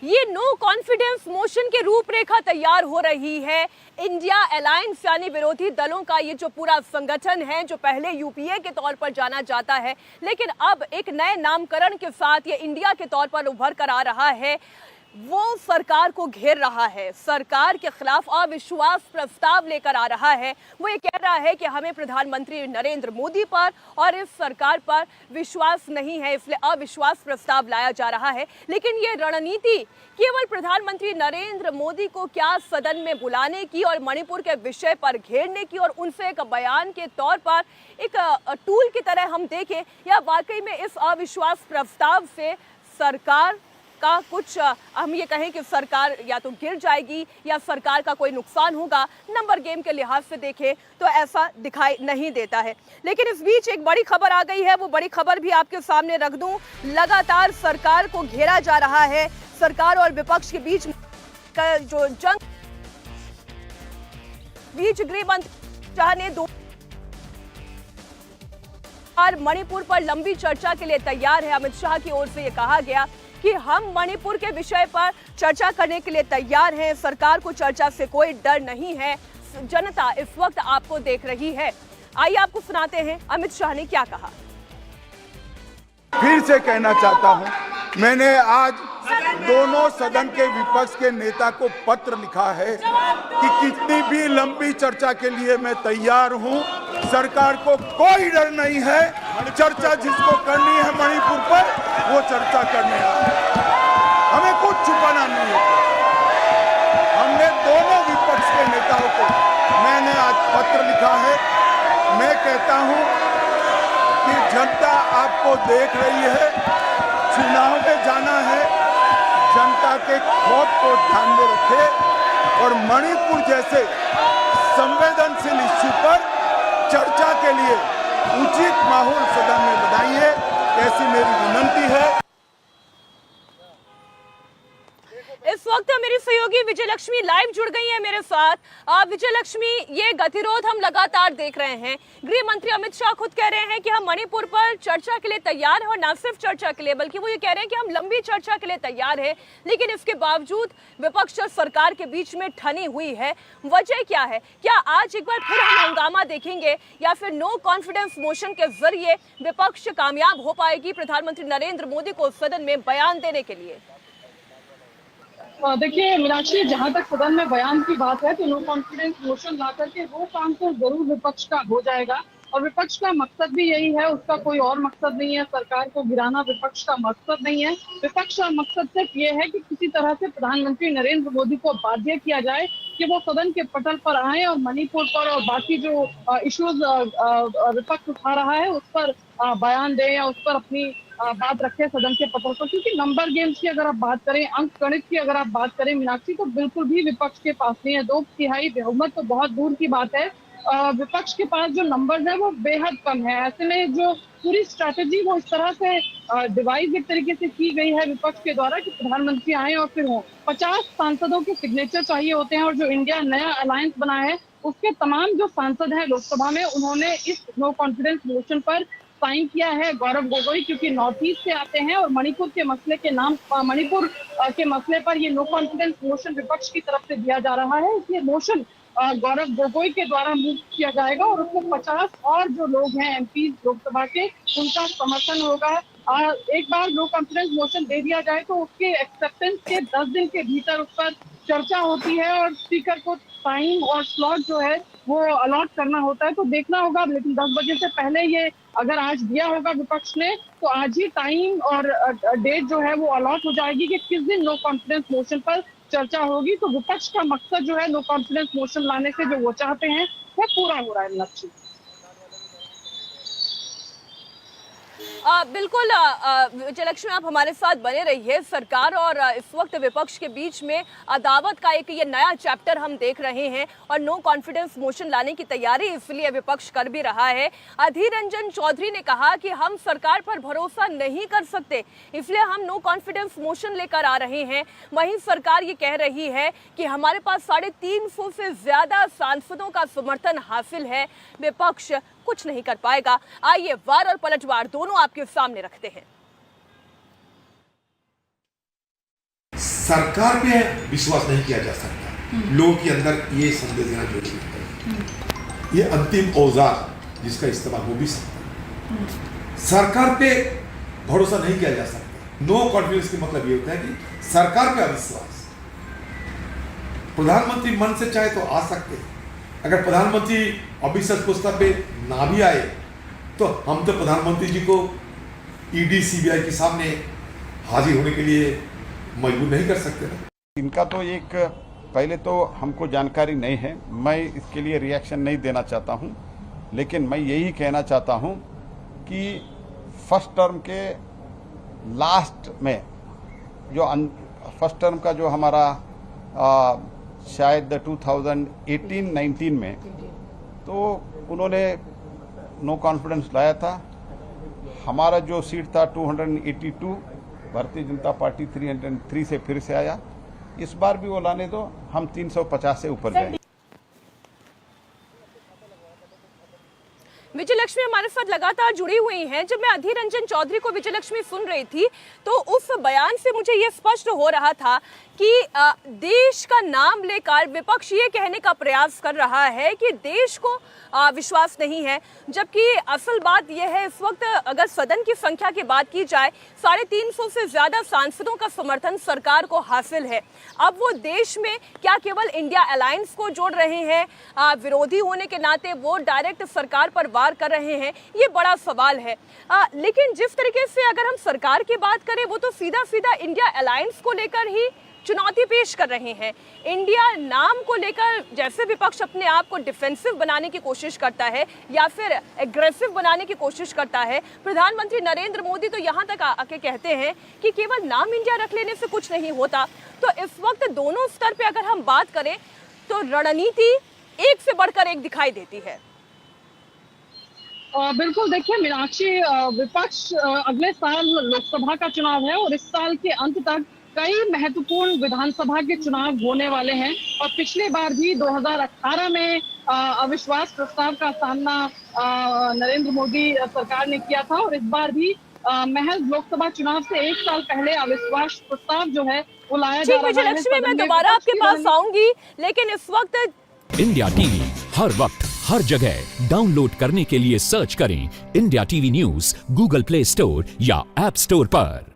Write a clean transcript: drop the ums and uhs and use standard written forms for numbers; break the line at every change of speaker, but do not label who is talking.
ये no confidence motion की रूपरेखा तैयार हो रही है। इंडिया अलायंस यानी विरोधी दलों का ये जो पूरा संगठन है, जो पहले यूपीए के तौर पर जाना जाता है, लेकिन अब एक नए नामकरण के साथ ये इंडिया के तौर पर उभर कर आ रहा है, वो सरकार को घेर रहा है, सरकार के खिलाफ अविश्वास प्रस्ताव लेकर आ रहा है। वो ये कह रहा है कि हमें प्रधानमंत्री नरेंद्र मोदी पर और इस सरकार पर विश्वास नहीं है, इसलिए अविश्वास प्रस्ताव लाया जा रहा है। लेकिन ये रणनीति केवल प्रधानमंत्री नरेंद्र मोदी को क्या सदन में बुलाने की और मणिपुर के विषय पर घेरने की और उनसे एक बयान के तौर पर एक टूल की तरह हम देखें, या वाकई में इस अविश्वास प्रस्ताव से सरकार का कुछ हम ये कहें कि सरकार या तो गिर जाएगी या सरकार का कोई नुकसान होगा। नंबर गेम के लिहाज से देखें तो ऐसा दिखाई नहीं देता है। लेकिन इस बीच एक बड़ी खबर आ गई है, वो बड़ी खबर भी आपके सामने रख दूं। लगातार सरकार को घेरा जा रहा है। सरकार और विपक्ष के बीच का जो जंग, बीच गृह मंत्री शाह ने मणिपुर पर लंबी चर्चा के लिए तैयार है। अमित शाह की ओर से यह कहा गया कि हम मणिपुर के विषय पर चर्चा करने के लिए तैयार हैं, सरकार को चर्चा से कोई डर नहीं है, जनता इस वक्त आपको देख रही है। आइए आपको सुनाते हैं अमित शाह ने क्या कहा।
फिर से कहना चाहता हूं, मैंने आज दोनों सदन के विपक्ष के नेता को पत्र लिखा है कि कितनी भी लंबी चर्चा के लिए मैं तैयार हूं, सरकार को कोई डर नहीं है, चर्चा जिसको करनी है मणिपुर पर वो चर्चा करने हमें कुछ छुपाना नहीं है। हमने दोनों विपक्ष के नेताओं को मैंने आज पत्र लिखा है। मैं कहता हूं कि जनता आपको देख रही है, चुनाव में जाना है, जनता के खौफ को ध्यान में रखे और मणिपुर जैसे संवेदनशील इश्यू पर चर्चा के लिए उचित माहौल सदन में बनाइए, ऐसी मेरी विनंती है।
इस वक्त मेरी सहयोगी विजयलक्ष्मी लाइव जुड़ गई है मेरे साथ। विजयलक्ष्मी, ये गतिरोध हम लगातार देख रहे हैं। गृह मंत्री अमित शाह खुद कह रहे हैं कि हम मणिपुर पर चर्चा के लिए तैयार हैं, और न सिर्फ चर्चा के लिए बल्कि वो ये कह रहे हैं कि हम लंबी चर्चा के लिए तैयार हैं। लेकिन इसके बावजूद विपक्ष और सरकार के बीच में ठनी हुई है। वजह क्या है? क्या आज एक बार फिर हम हंगामा देखेंगे या फिर नो कॉन्फिडेंस मोशन के जरिए विपक्ष कामयाब हो पाएगी प्रधानमंत्री नरेंद्र मोदी को सदन में बयान देने के लिए?
देखिए मीनाक्षी, जहां तक सदन में बयान की बात है तो नो कॉन्फिडेंस मोशन ला करके वो काम तो जरूर विपक्ष का हो जाएगा, और विपक्ष का मकसद भी यही है, उसका कोई और मकसद नहीं है। सरकार को गिराना विपक्ष का मकसद नहीं है। विपक्ष का मकसद सिर्फ ये है कि किसी तरह से प्रधानमंत्री नरेंद्र मोदी को बाध्य किया जाए कि वो सदन के पटल पर आए और मणिपुर पर और बाकी जो इश्यूज विपक्ष उठा रहा है उस पर बयान दे या उस पर अपनी बात रखे सदन के पटल पर। क्योंकि नंबर गेम्स की अगर आप बात करें, अंक गणित की अगर आप बात करें मीनाक्षी, तो बिल्कुल भी विपक्ष के पास नहीं है। 2/3 बहुमत तो बहुत दूर की बात है। विपक्ष के पास जो नंबर्स है वो बेहद कम है। ऐसे में जो पूरी स्ट्रैटेजी वो इस तरह से डिवाइस एक तरीके से की गई है विपक्ष के द्वारा कि प्रधानमंत्री आए और फिर हो 50 सांसदों के सिग्नेचर चाहिए होते हैं, और जो इंडिया नया अलायंस बना है उसके तमाम जो सांसद हैं लोकसभा में, उन्होंने इस नो कॉन्फिडेंस मोशन पर साइन किया है। गौरव गोगोई क्योंकि नॉर्थ ईस्ट से आते हैं और मणिपुर के मसले पर ये नो कॉन्फिडेंस मोशन विपक्ष की तरफ से दिया जा रहा है, इसलिए मोशन गौरव गोगोई के द्वारा मूव किया जाएगा और उसको 50 और जो लोग हैं एमपी लोकसभा के, उनका समर्थन होगा। एक बार नो कॉन्फिडेंस मोशन दे दिया जाए तो उसके एक्सेप्टेंस के 10 दिन के भीतर उस पर चर्चा होती है और स्पीकर को टाइम और स्लॉट जो है वो अलॉट करना होता है। तो देखना होगा, लेकिन 10 बजे से पहले ये अगर आज दिया होगा विपक्ष ने तो आज ही टाइम और डेट जो है वो अलॉट हो जाएगी कि किस दिन नो कॉन्फिडेंस मोशन पर चर्चा होगी। तो विपक्ष का मकसद जो है नो कॉन्फिडेंस मोशन लाने से जो वो चाहते हैं वो पूरा हो रहा है लक्ष्य।
बिल्कुल विजयलक्ष्मी, आप हमारे साथ बने रहिए। सरकार और इस वक्त विपक्ष के बीच में अदावत का एक ये नया चैप्टर हम देख रहे हैं, और नो कॉन्फिडेंस मोशन लाने की तैयारी इसलिए विपक्ष कर भी रहा है। अधीर रंजन चौधरी ने कहा कि हम सरकार पर भरोसा नहीं कर सकते, इसलिए हम नो कॉन्फिडेंस मोशन लेकर आ रहे हैं। वहीं सरकार ये कह रही है कि हमारे पास 350 से ज्यादा सांसदों का समर्थन हासिल है, विपक्ष कुछ नहीं कर पाएगा। आइए वार और पलटवार दोनों आपके सामने रखते हैं।
सरकार पे विश्वास नहीं किया जा सकता। लोगों के अंदर ये संदेश देना जरूरी है। ये अंतिम औजार जिसका इस्तेमाल हो भी सकता है। सरकार पे भरोसा नहीं किया जा सकता। नो कॉन्फिडेंस का मतलब ये होता है कि सरकार पे अविश्वास। प्रधानमंत्री मन से चाहे तो आ सकते हैं। अगर प्रधानमंत्री अविश्वास प्रस्ताव पे ना भी आए तो हम तो प्रधानमंत्री जी को ईडी सीबीआई के सामने हाजिर होने के लिए मजबूर नहीं कर सकते ना।
इनका तो एक पहले तो हमको जानकारी नहीं है, मैं इसके लिए रिएक्शन नहीं देना चाहता हूं, लेकिन मैं यही कहना चाहता हूं कि फर्स्ट टर्म के लास्ट में जो फर्स्ट टर्म का जो हमारा शायद 2018-19 में तो उन्होंने नो कॉन्फिडेंस लाया था। हमारा जो सीट था 282, भारतीय जनता पार्टी 303 से फिर से आया। इस बार भी वो लाने दो, हम 350 से ऊपर जाएंगे।
विजय लक्ष्मी हमारे साथ लगातार जुड़ी हुई हैं। जब मैं अधीर रंजन चौधरी को विजय लक्ष्मी सुन रही थी तो उस बयान से मुझे ये स्पष्ट हो रहा था कि देश का नाम लेकर विपक्ष ये कहने का प्रयास कर रहा है कि देश को विश्वास नहीं है, जबकि असल बात यह है इस वक्त अगर सदन की संख्या की बात की जाए 350 से ज्यादा सांसदों का समर्थन सरकार को हासिल है। अब वो देश में क्या केवल इंडिया अलायंस को जोड़ रहे हैं, विरोधी होने के नाते वो डायरेक्ट सरकार पर वार कर रहे हैं, ये बड़ा सवाल है। लेकिन जिस तरीके से अगर हम सरकार की बात करें वो तो सीधा सीधा इंडिया अलायंस को लेकर ही चुनौती पेश कर रहे हैं। इंडिया नाम को लेकर जैसे विपक्ष अपने आप को डिफेंसिव बनाने की कोशिश करता है या फिर एग्रेसिव बनाने की कोशिश करता है, प्रधानमंत्री नरेंद्र मोदी तो यहाँ तक आके कहते हैं कि केवल नाम इंडिया रख लेने से कुछ नहीं होता। तो इस वक्त दोनों स्तर पे अगर हम बात करें तो रणनीति एक से बढ़कर एक दिखाई देती है।
बिल्कुल, देखिए मीनाक्षी, विपक्ष अगले साल लोकसभा का चुनाव है और इस साल के अंत तक कई महत्वपूर्ण विधानसभा के चुनाव होने वाले हैं और पिछली बार भी 2018 में अविश्वास प्रस्ताव का सामना नरेंद्र मोदी सरकार ने किया था और इस बार भी महज लोकसभा चुनाव से एक साल पहले अविश्वास प्रस्ताव जो है वो लाया जा रहा है।
लक्ष्मी, मैं दोबारा आपके पास आऊंगी, लेकिन इस वक्त
इंडिया टीवी हर वक्त हर जगह डाउनलोड करने के लिए सर्च करें India TV news Google play store या ऐप स्टोर पर।